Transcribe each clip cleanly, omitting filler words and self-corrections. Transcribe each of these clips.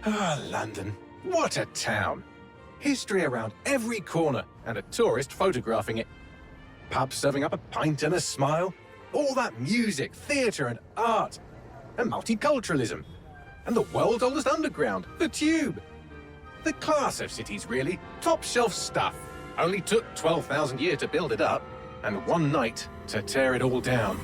Ah, London. What a town. History around every corner, and a tourist photographing it. Pubs serving up a pint and a smile. All that music, theatre and art. And multiculturalism. And the world's oldest underground, the Tube. The class of cities, really. Top shelf stuff. Only took 12,000 years to build it up, and one night to tear it all down.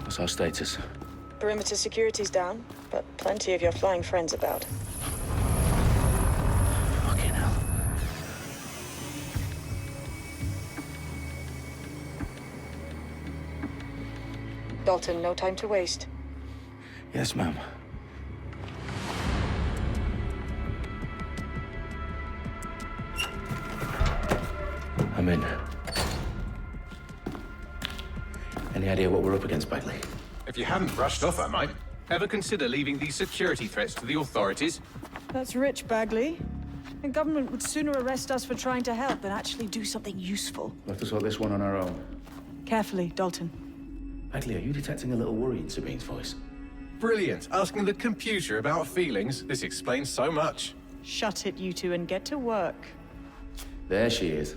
What's our status? Perimeter security's down, but plenty of your flying friends about. Fucking hell. Dalton, no time to waste. Yes, ma'am. I'm in. Any idea what we're up against, Bagley? If you hadn't brushed off, I might. Ever consider leaving these security threats to the authorities? That's rich, Bagley. The government would sooner arrest us for trying to help than actually do something useful. We'll have to sort this one on our own. Carefully, Dalton. Bagley, are you detecting a little worry in Sabine's voice? Brilliant. Asking the computer about feelings. This explains so much. Shut it, you two, and get to work. There she is.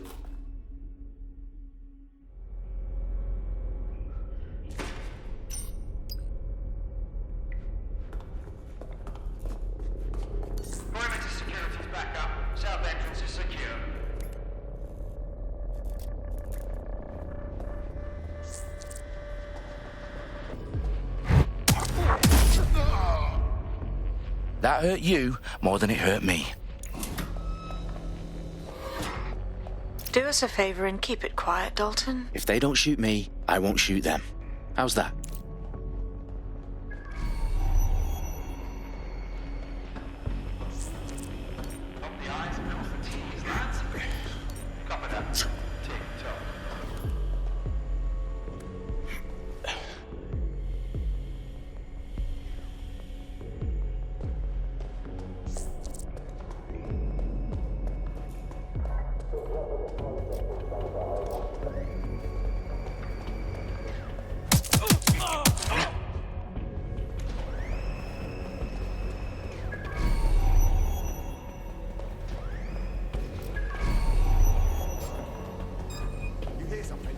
Perimeter security's back up. South entrance is secure. That hurt you more than it hurt me. Do us a favor and keep it quiet, Dalton. If they don't shoot me, I won't shoot them. How's that? Up the I's and cross the T's, lads. Copy that. Tick tock. You hear something?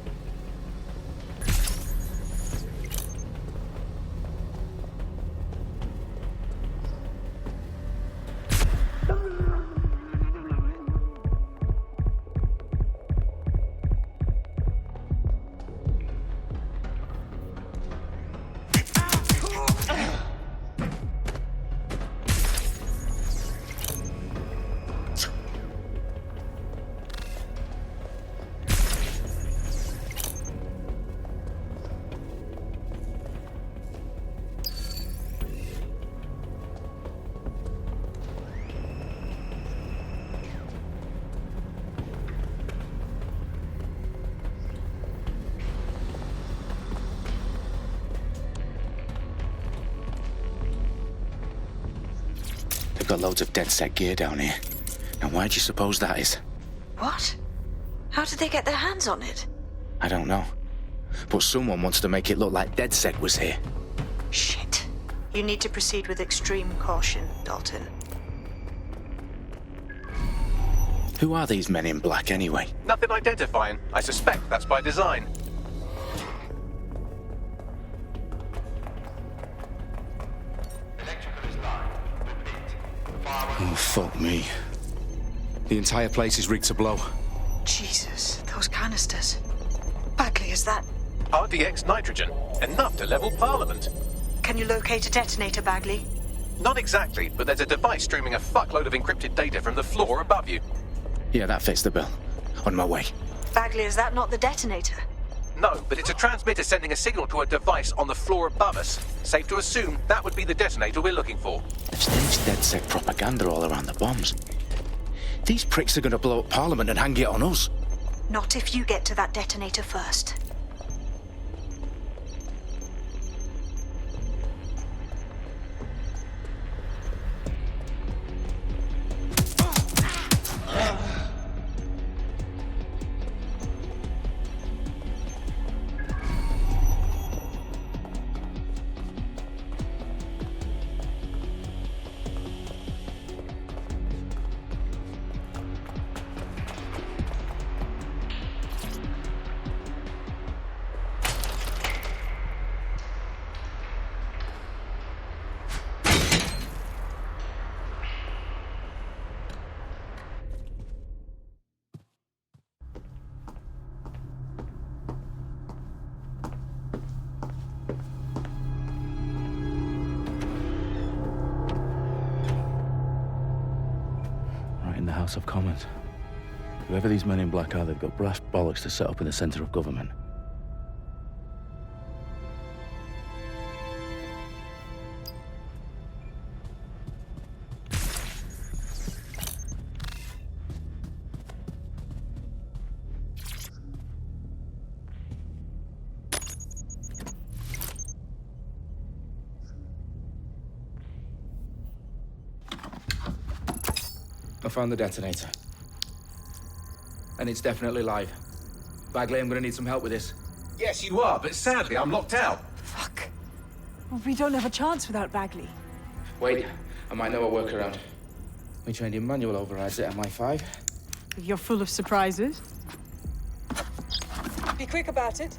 They've got loads of DedSec gear down here. Now why do you suppose that is? What? How did they get their hands on it? I don't know. But someone wants to make it look like DedSec was here. Shit. You need to proceed with extreme caution, Dalton. Who are these men in black anyway? Nothing identifying. I suspect that's by design. Electrical is live. Repeat. Fireworks. Oh, fuck me. The entire place is rigged to blow. Jesus, those canisters. Bagley, is that... RDX nitrogen. Enough to level Parliament. Can you locate a detonator, Bagley? Not exactly, but there's a device streaming a fuckload of encrypted data from the floor above you. Yeah, that fits the bill. On my way. Bagley, is that not the detonator? No, but it's a transmitter sending a signal to a device on the floor above us. Safe to assume that would be the detonator we're looking for. They've staged DedSec propaganda all around the bombs. These pricks are going to blow up Parliament and hang it on us. Not if you get to that detonator first. In the House of Commons. Whoever these men in black are, they've got brass bollocks to set up in the centre of government. I found the detonator. And it's definitely live. Bagley, I'm gonna need some help with this. Yes, you are, but sadly I'm locked out. Fuck. Well, we don't have a chance without Bagley. Wait, I might know a workaround. We trained in manual overrides at MI5. You're full of surprises. Be quick about it.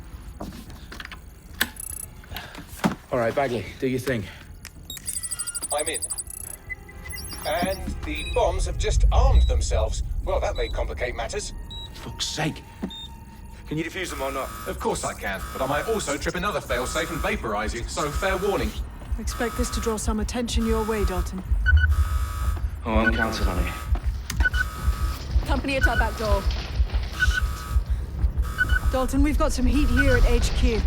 All right, Bagley, do your thing. I'm in. And the bombs have just armed themselves. Well, that may complicate matters. Fuck's sake. Can you defuse them or not? Of course I can, but I might also trip another failsafe and vaporize you, so fair warning. Expect this to draw some attention your way, Dalton. Oh, I'm counting on it. Company at our back door. Shit. Dalton, we've got some heat here at HQ.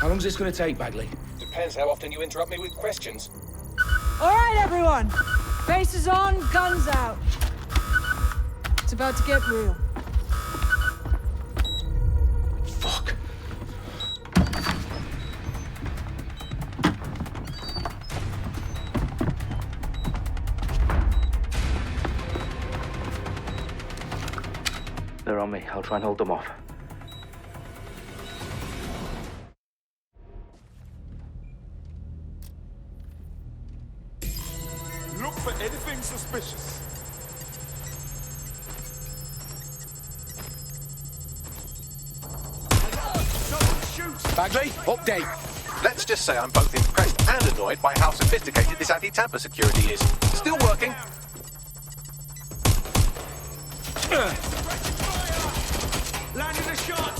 How long's this gonna take, Bagley? Depends how often you interrupt me with questions. All right, everyone. Faces on, guns out. It's about to get real. Fuck. They're on me. I'll try and hold them off. Look for anything suspicious. Bagley, update. Let's just say I'm both impressed and annoyed by how sophisticated this anti-tamper security is. Still working. Landing a shot.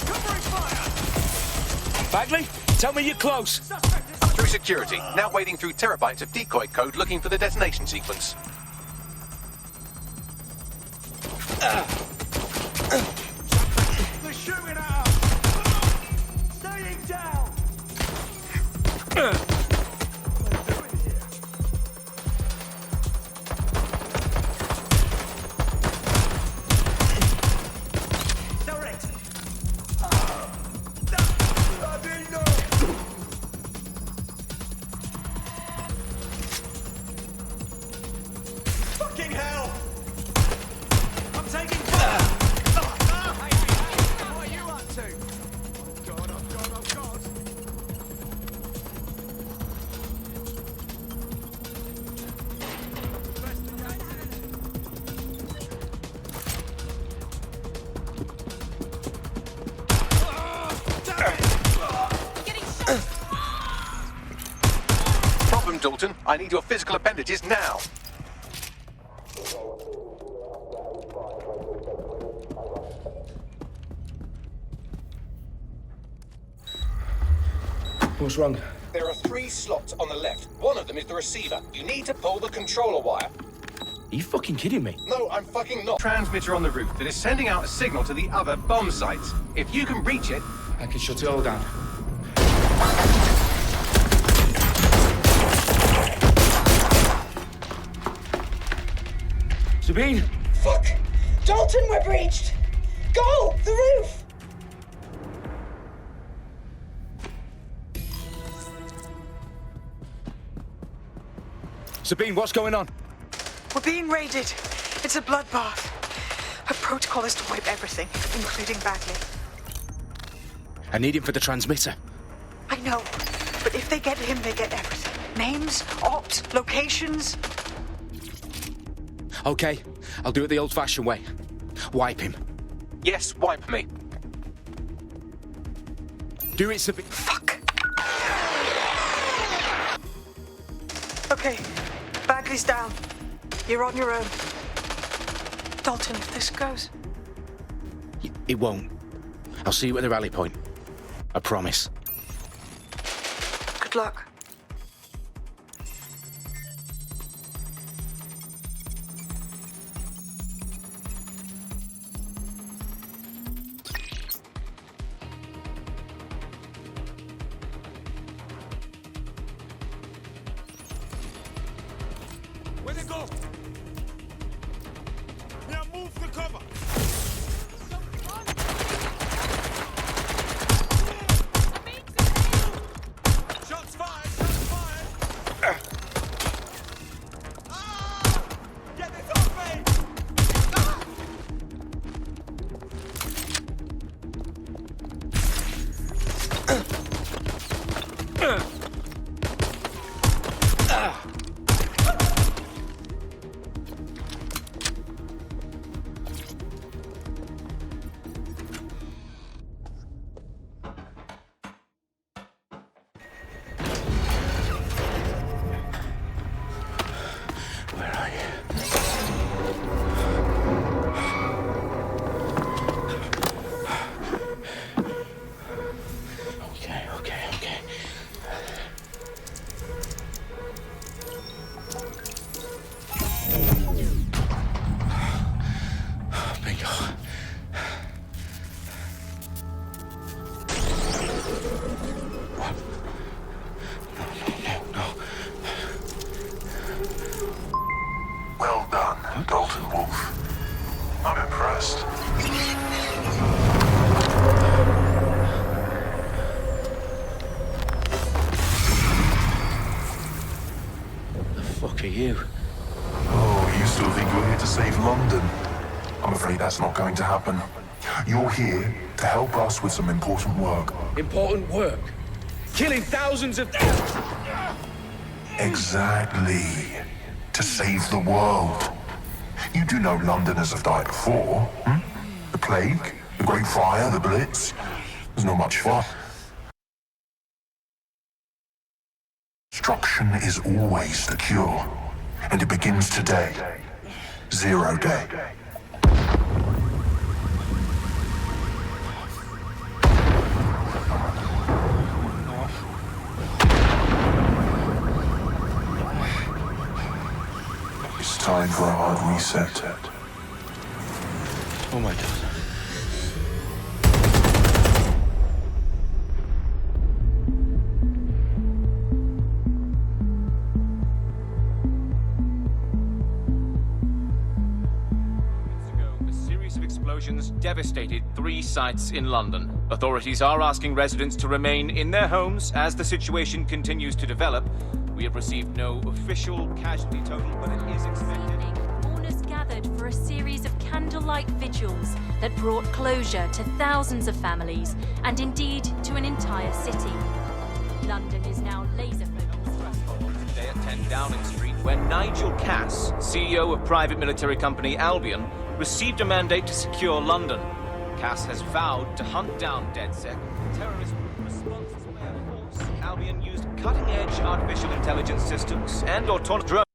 Covering fire. Bagley, tell me you're close. Through security, now wading through terabytes of decoy code looking for the detonation sequence. They're shooting at us. Staying down. What are you doing here? Direct. Bloody no. Fucking hell! I'm taking fire! What are you up to? Oh God, oh God, oh God! Problem, Dalton. I need your physical appendages now. What's wrong? There are 3 slots on the left. One of them is the receiver. You need to pull the controller wire. Are you fucking kidding me? No, I'm fucking not. Transmitter on the roof that is sending out a signal to the other bomb sites. If you can reach it... I can shut it all down. Sabine! Fuck! Dalton, we're breached! Go! The roof! Sabine, what's going on? We're being raided. It's a bloodbath. Her protocol is to wipe everything, including Bagley. I need him for the transmitter. I know, but if they get him, they get everything. Names, ops, locations. Okay, I'll do it the old-fashioned way. Wipe him. Yes, wipe me. Do it, Sabine. Fuck. Okay, Bagley's down. You're on your own. Dalton, if this goes... It won't. I'll see you at the rally point. I promise. Good luck. Where'd they go? Now move for cover. Shots fired! Shots fired! Ah! Get this off me! Ah! Where are you? Okay. Bingo. What? No. Well done, Dalton Wolf. I'm impressed. The fuck are you? Oh, you still think you're here to save London? I'm afraid that's not going to happen. You're here to help us with some important work. Important work. Killing thousands of... Exactly. To save the world. You do know Londoners have died before, hmm? The Plague, the Great Fire, the Blitz. There's not much fun. Destruction is always the cure. And it begins today. 0 day. It's time for a hard reset. Oh my God. A series of explosions devastated 3 sites in London. Authorities are asking residents to remain in their homes as the situation continues to develop. We have received no official casualty total, but it is expected. Mourners gathered for a series of candlelight vigils that brought closure to thousands of families and indeed to an entire city. London is now laser-focused. Today at 10 Downing Street, where Nigel Cass, CEO of private military company Albion, received a mandate to secure London. Cass has vowed to hunt down DedSec, terrorist response force. Albion used cutting-edge artificial intelligence systems and autonomous drones.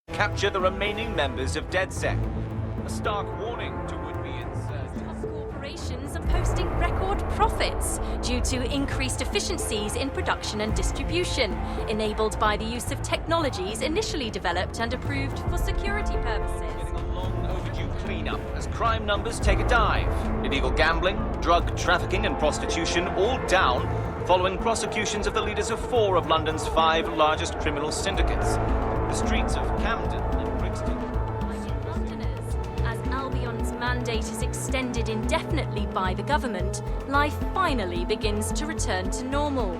Capture the remaining members of DedSec. A stark warning to would-be insurgents. operations are posting record profits due to increased efficiencies in production and distribution, enabled by the use of technologies initially developed and approved for security purposes. Getting a long overdue cleanup as crime numbers take a dive. Illegal gambling, drug trafficking and prostitution all down following prosecutions of the leaders of 4 of London's 5 largest criminal syndicates. The streets of Camden and Brixton. Londoners, as Albion's mandate is extended indefinitely by the government, life finally begins to return to normal.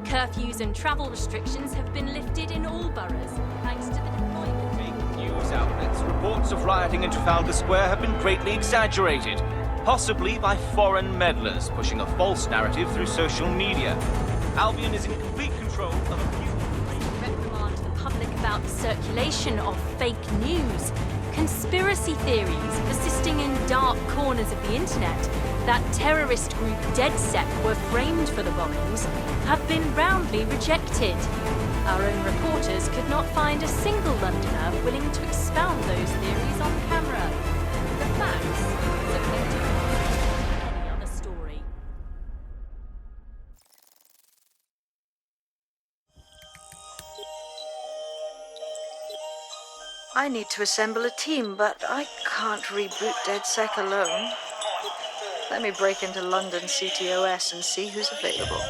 Curfews and travel restrictions have been lifted in all boroughs, thanks to the deployment. Big news outlets, reports of rioting in Trafalgar Square have been greatly exaggerated, possibly by foreign meddlers pushing a false narrative through social media. Albion is in complete control of a few... reprimand the public about the circulation of fake news, conspiracy theories persisting in dark corners of the internet that terrorist group DedSec were framed for the bombings have been roundly rejected. Our own reporters could not find a single Londoner willing to expound those theories on camera. The facts simply do not fit any other story. I need to assemble a team, but I can't reboot DedSec alone. Let me break into London CTOS and see who's available.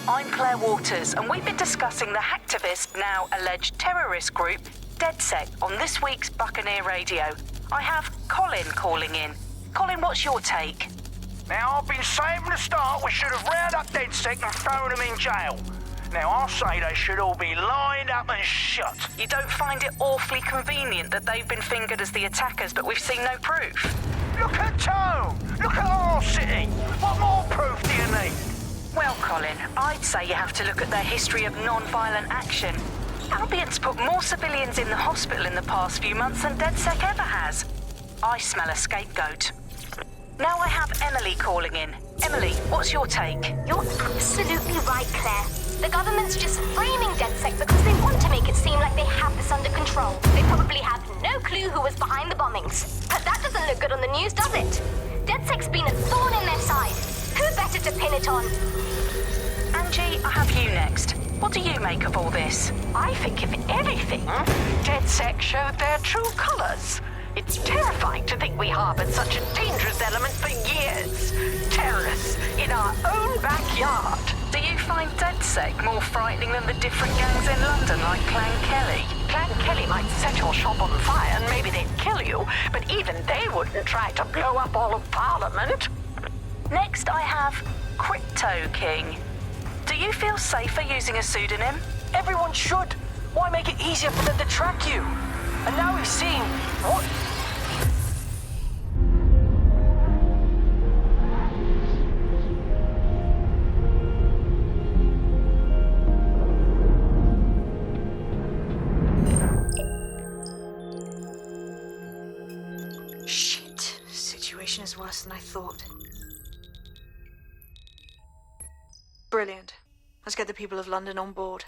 I'm Claire Waters, and we've been discussing the hacktivist, now alleged terrorist group, DedSec, on this week's Buccaneer Radio. I have Colin calling in. Colin, what's your take? Now, I've been saying from the start we should have rounded up DedSec and thrown them in jail. Now, I'll say they should all be lined up and shot. You don't find it awfully convenient that they've been fingered as the attackers, but we've seen no proof? Look at Tone! Look at our city! What more proof do you need? Well, Colin, I'd say you have to look at their history of non-violent action. Albion's put more civilians in the hospital in the past few months than DedSec ever has. I smell a scapegoat. Now I have Emily calling in. Emily, what's your take? You're absolutely right, Claire. The government's just framing DedSec because they want to make it seem like they have this under control. They probably have no clue who was behind the bombings. But that doesn't look good on the news, does it? DedSec's been a thorn in their side. Who better to pin it on? Angie, I have you next. What do you make of all this? I think, if anything, DedSec showed their true colors. It's terrifying to think we harbored such a dangerous element for years. Terrorists in our own backyard. Do you find DedSec more frightening than the different gangs in London, like Clan Kelly? Clan Kelly might set your shop on fire and maybe they'd kill you, but even they wouldn't try to blow up all of Parliament. Next, I have Crypto King. Do you feel safer using a pseudonym? Everyone should. Why make it easier for them to track you? And now we've seen what... Shit. Situation is worse than I thought. Brilliant. Let's get the people of London on board.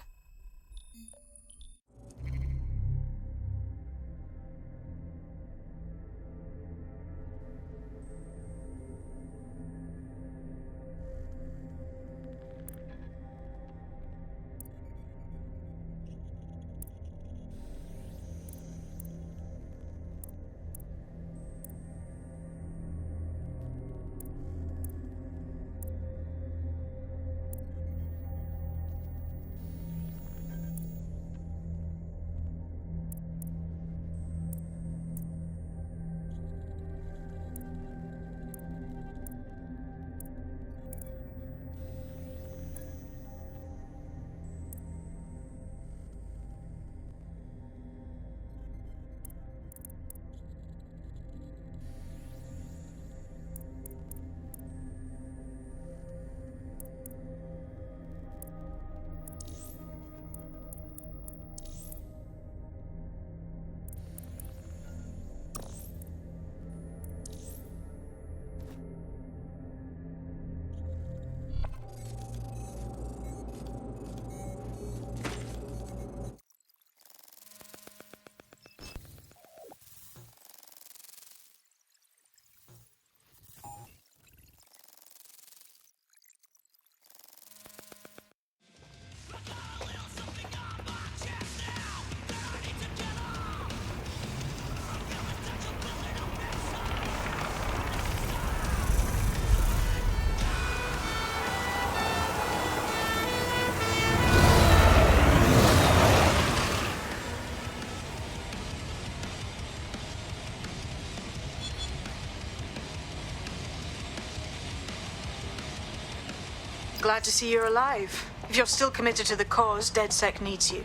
glad to see you're alive. If you're still committed to the cause, DedSec needs you.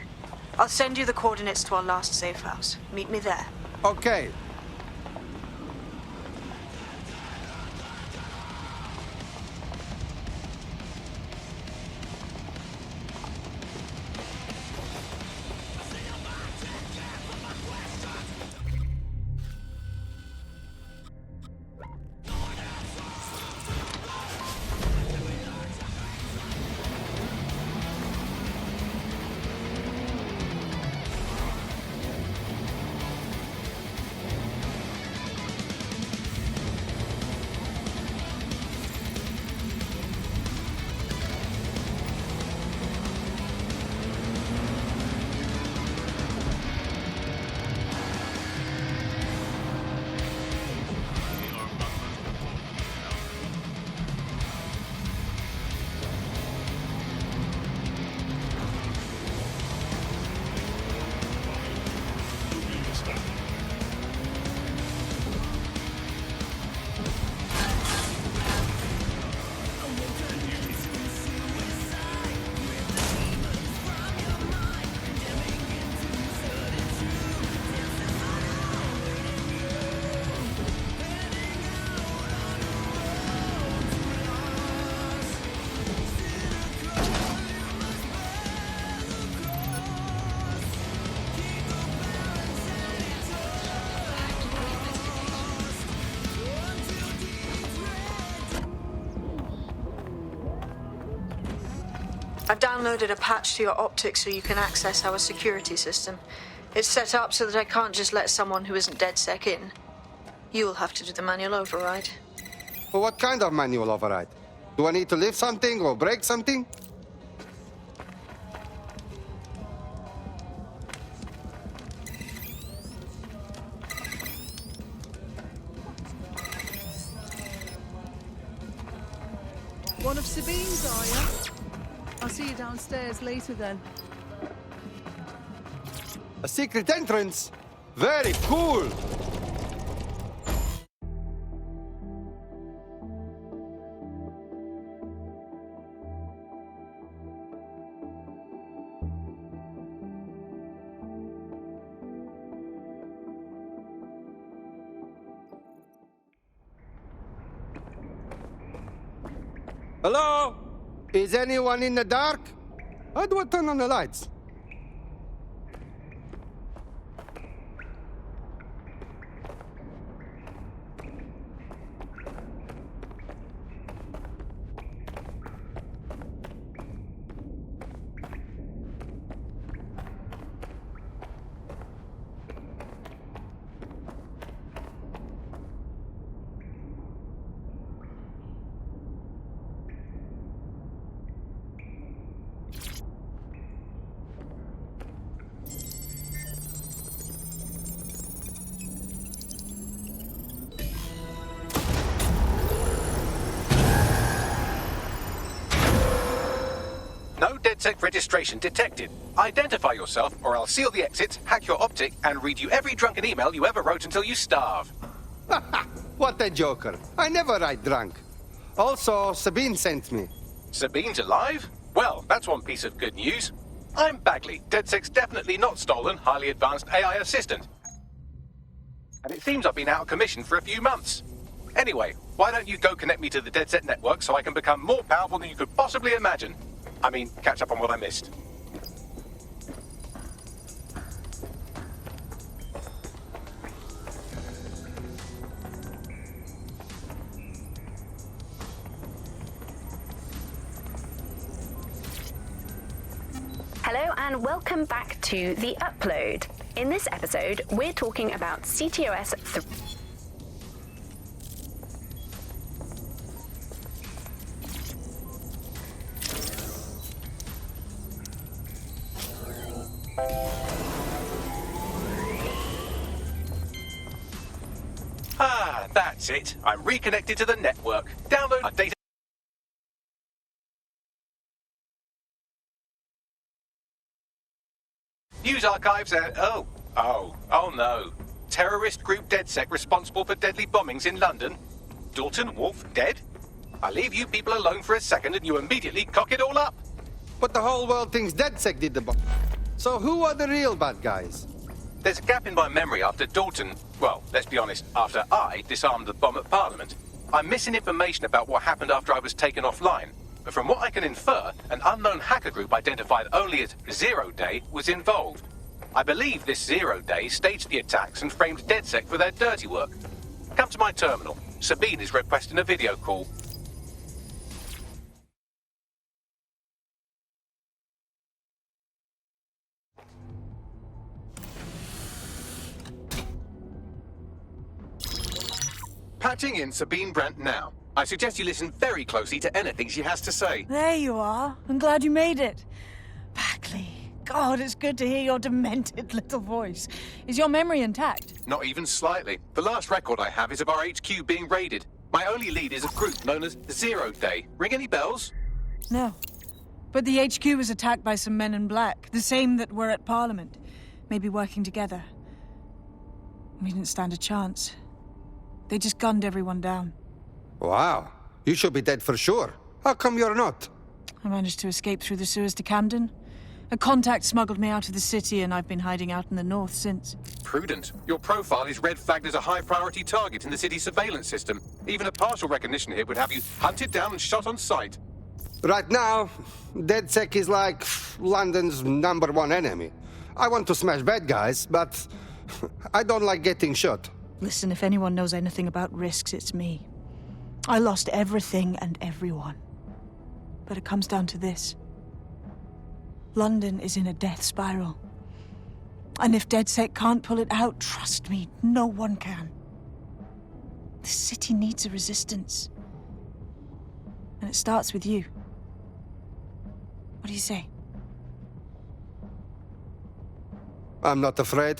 I'll send you the coordinates to our last safe house. Meet me there. Okay. I've downloaded a patch to your optics so you can access our security system. It's set up so that I can't just let someone who isn't DedSec in. You'll have to do the manual override. Well, what kind of manual override? Do I need to lift something or break something? One of Sabine's, are you? I'll see you downstairs later then. A secret entrance? Very cool! Hello? Is anyone in the dark? How do I turn on the lights? No DedSec registration detected. Identify yourself or I'll seal the exits, hack your optic, and read you every drunken email you ever wrote until you starve. What a joker. I never write drunk. Also, Sabine sent me. Sabine's alive? Well, that's one piece of good news. I'm Bagley, DedSec's definitely not stolen, highly advanced AI assistant. And it seems I've been out of commission for a few months. Anyway, why don't you go connect me to the DedSec network so I can become more powerful than you could possibly imagine? I mean, catch up on what I missed. Hello and welcome back to The Upload. In this episode, we're talking about CTOS 3. Ah, that's it. I'm reconnected to the network. Download our data. News archives and... Oh no. Terrorist group DedSec responsible for deadly bombings in London? Dalton Wolf dead? I leave you people alone for a second and you immediately cock it all up. But the whole world thinks DedSec did the bomb. So who are the real bad guys? There's a gap in my memory after Dalton, well, let's be honest, after I disarmed the bomb at Parliament. I'm missing information about what happened after I was taken offline. But from what I can infer, an unknown hacker group identified only as Zero Day was involved. I believe this 0 Day staged the attacks and framed DedSec for their dirty work. Come to my terminal. Sabine is requesting a video call. Patching in Sabine Brandt now. I suggest you listen very closely to anything she has to say. There you are. I'm glad you made it. Bagley. God, it's good to hear your demented little voice. Is your memory intact? Not even slightly. The last record I have is of our HQ being raided. My only lead is a group known as 0 Day. Ring any bells? No. But the HQ was attacked by some men in black, the same that were at Parliament. Maybe working together. We didn't stand a chance. They just gunned everyone down. Wow. You should be dead for sure. How come you're not? I managed to escape through the sewers to Camden. A contact smuggled me out of the city, and I've been hiding out in the north since. Prudent. Your profile is red flagged as a high-priority target in the city's surveillance system. Even a partial recognition hit would have you hunted down and shot on sight. Right now, DedSec is like London's #1 enemy. I want to smash bad guys, but I don't like getting shot. Listen, if anyone knows anything about risks, it's me. I lost everything and everyone. But it comes down to this. London is in a death spiral. And if DedSec can't pull it out, trust me, no one can. The city needs a resistance. And it starts with you. What do you say? I'm not afraid.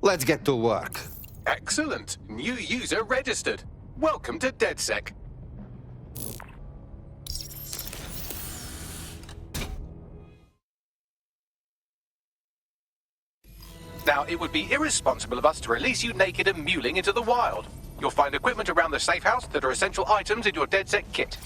Let's get to work. Excellent. New user registered. Welcome to DedSec. Now, it would be irresponsible of us to release you naked and mewling into the wild. You'll find equipment around the safe house that are essential items in your DedSec kit.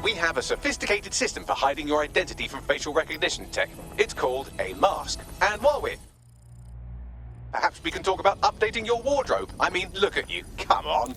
We have a sophisticated system for hiding your identity from facial recognition tech. It's called a mask. And while we're... Perhaps we can talk about updating your wardrobe. I mean, look at you. Come on.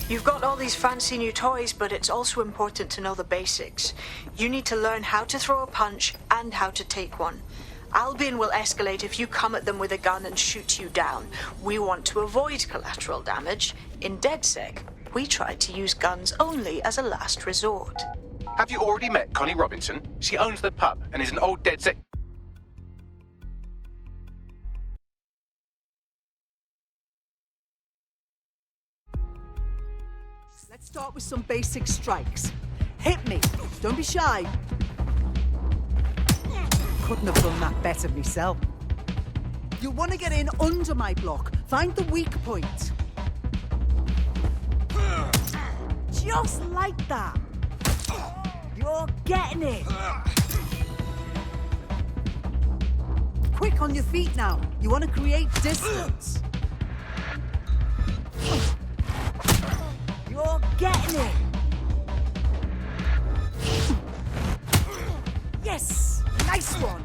You've got all these fancy new toys, but it's also important to know the basics. You need to learn how to throw a punch and how to take one. Albion will escalate if you come at them with a gun and shoot you down. We want to avoid collateral damage. In DedSec, we try to use guns only as a last resort. Have you already met Connie Robinson? She owns the pub and is an old DedSec. Let's start with some basic strikes. Hit me. Don't be shy. Couldn't have done that better myself. You'll want to get in under my block. Find the weak point. Just like that. You're getting it. Quick on your feet now. You want to create distance. You're getting it. Yes, nice one.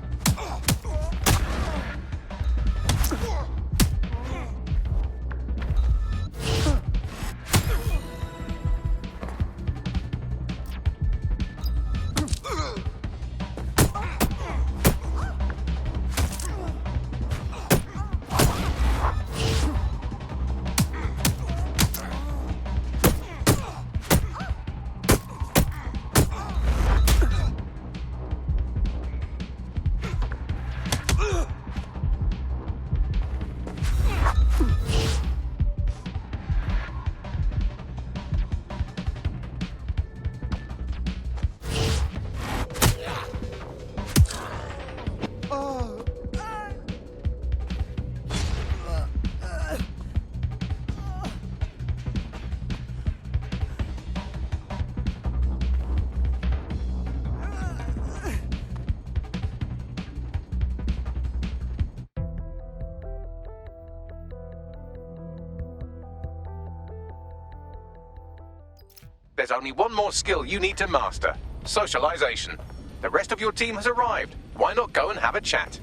There's only one more skill you need to master: socialization. The rest of your team has arrived. Why not go and have a chat?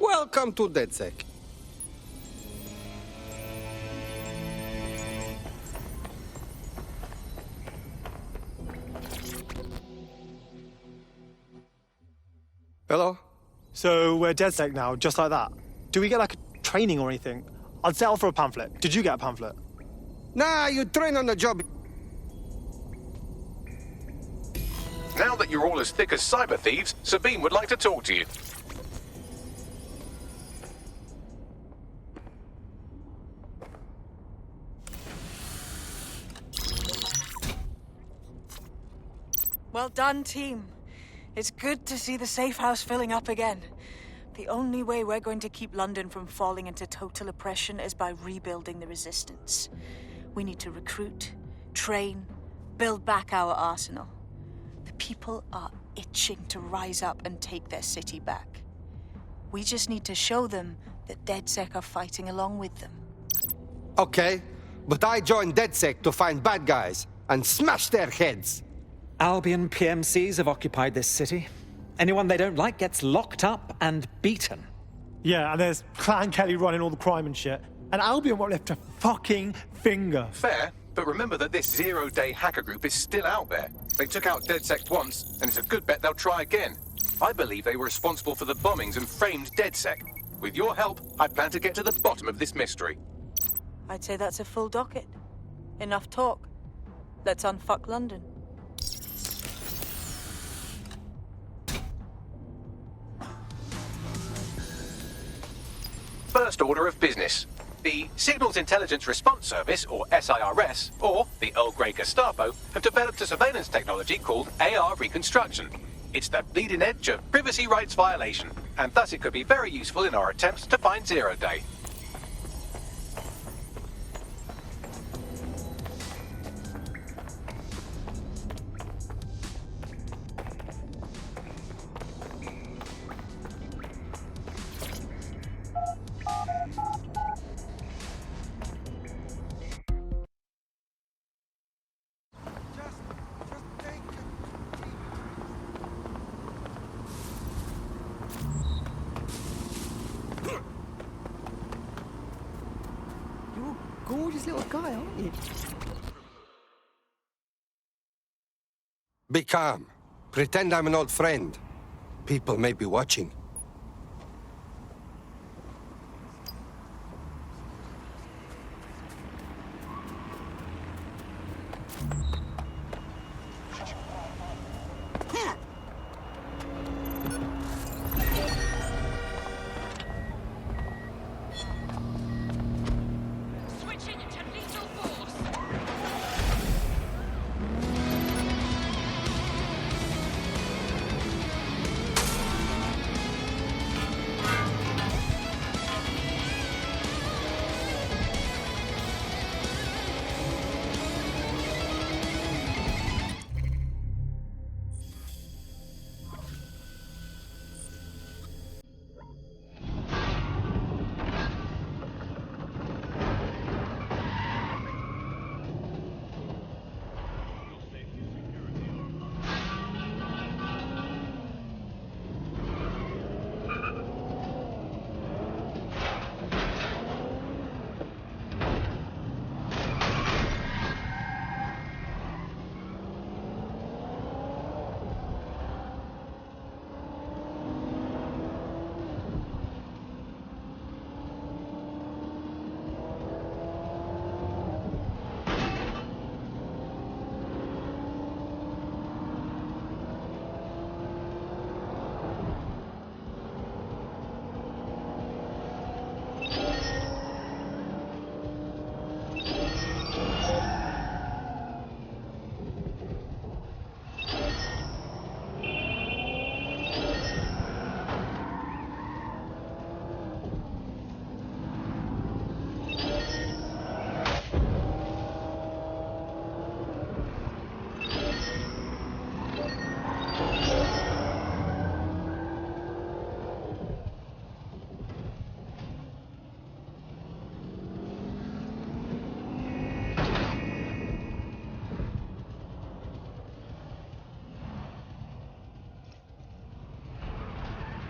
Welcome to DedSec. Hello? So we're DedSec now, just like that. Do we get like a training or anything? I'd settle for a pamphlet. Did you get a pamphlet? Nah, you train on the job. Now that you're all as thick as cyber thieves, Sabine would like to talk to you. Well done, team. It's good to see the safe house filling up again. The only way we're going to keep London from falling into total oppression is by rebuilding the resistance. We need to recruit, train, build back our arsenal. The people are itching to rise up and take their city back. We just need to show them that DedSec are fighting along with them. Okay, but I joined DedSec to find bad guys and smash their heads. Albion PMCs have occupied this city. Anyone they don't like gets locked up and beaten. Yeah, and there's Clan Kelly running all the crime and shit. And Albion won't lift a fucking finger. Fair, but remember that this zero-day hacker group is still out there. They took out DedSec once, and it's a good bet they'll try again. I believe they were responsible for the bombings and framed DedSec. With your help, I plan to get to the bottom of this mystery. I'd say that's a full docket. Enough talk. Let's unfuck London. First order of business. The Signals Intelligence Response Service, or SIRS, or the Earl Grey Gestapo, have developed a surveillance technology called AR Reconstruction. It's the bleeding edge of privacy rights violation, and thus it could be very useful in our attempts to find Zero Day. his little guy, aren't you? Be calm. Pretend I'm an old friend. People may be watching.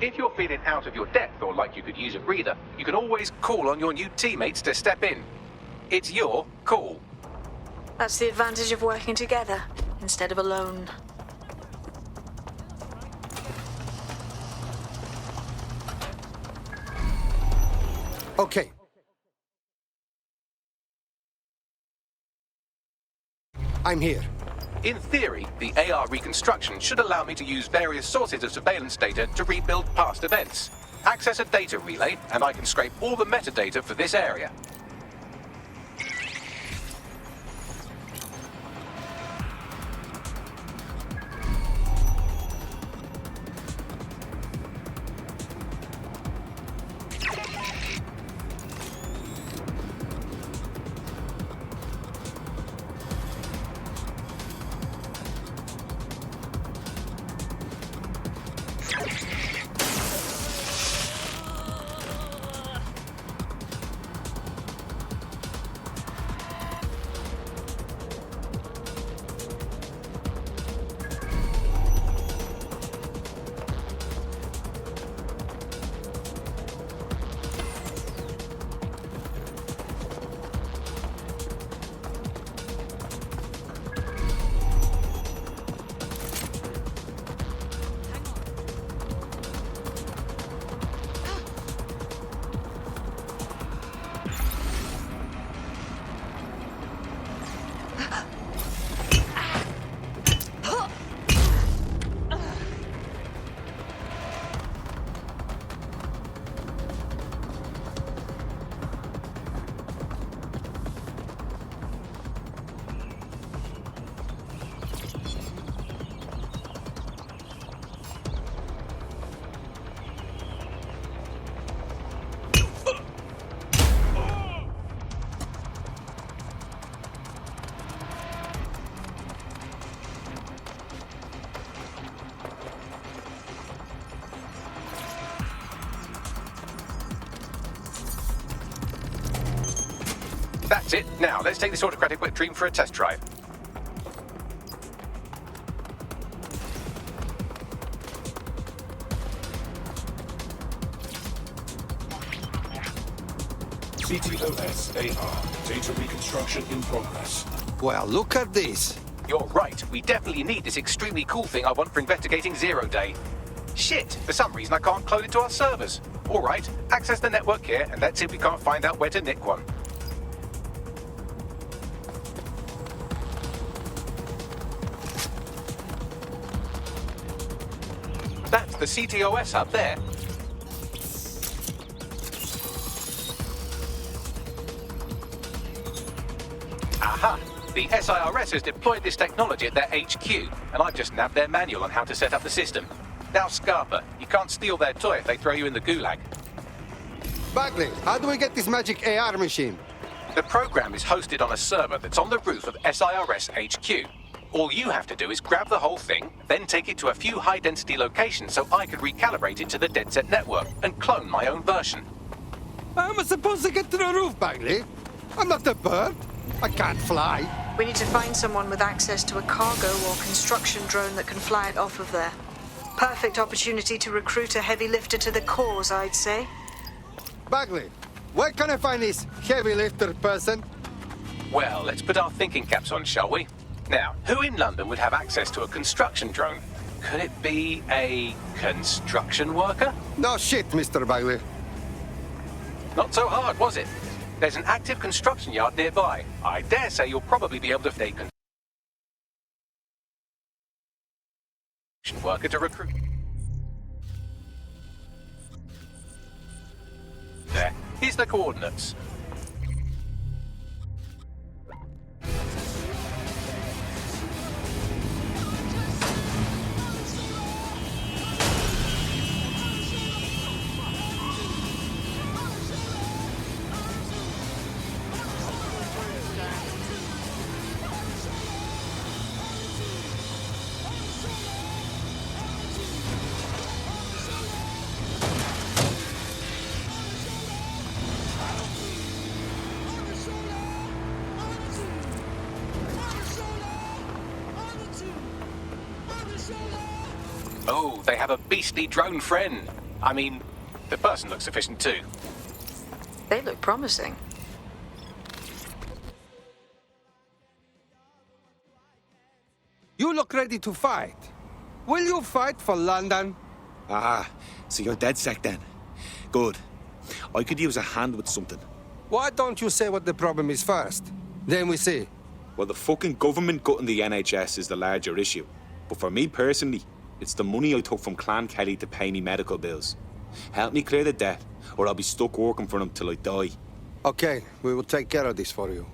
If you're feeling out of your depth or like you could use a breather, you can always call on your new teammates to step in. It's your call. That's the advantage of working together instead of alone. Okay. I'm here. In theory, the AR reconstruction should allow me to use various sources of surveillance data to rebuild past events. Access a data relay, and I can scrape all the metadata for this area. That's it. Now, let's take this autocratic wet dream for a test drive. CTOS AR. Data reconstruction in progress. Well, look at this. You're right. We definitely need this extremely cool thing I want for investigating Zero Day. Shit, for some reason I can't clone it to our servers. All right, access the network here, and let's see if we can't find out where to nick one. That's the CTOS hub there. Aha! The SIRS has deployed this technology at their HQ, and I've just nabbed their manual on how to set up the system. Now, Scarpa, you can't steal their toy if they throw you in the gulag. Bagley, how do we get this magic AR machine? The program is hosted on a server that's on the roof of SIRS HQ. All you have to do is grab the whole thing, then take it to a few high-density locations so I can recalibrate it to the DedSec network and clone my own version. How am I supposed to get to the roof, Bagley? I'm not a bird. I can't fly. We need to find someone with access to a cargo or construction drone that can fly it off of there. Perfect opportunity to recruit a heavy lifter to the cause, I'd say. Bagley, where can I find this heavy lifter person? Well, let's put our thinking caps on, shall we? Now, who in London would have access to a construction drone? Could it be a construction worker? No shit, Mr. Bagley. Not so hard, was it? There's an active construction yard nearby. I dare say you'll probably be able to find a construction worker to recruit. There. Here's the coordinates. Oh, they have a beastly drone friend. I mean, the person looks efficient too. They look promising. You look ready to fight. Will you fight for London? Ah, so you're DedSec then. Good. I could use a hand with something. Why don't you say what the problem is first? Then we see. Well, the fucking government gutting the NHS is the larger issue. But for me personally, it's the money I took from Clan Kelly to pay me medical bills. Help me clear the debt, or I'll be stuck working for them till I die. Okay, we will take care of this for you.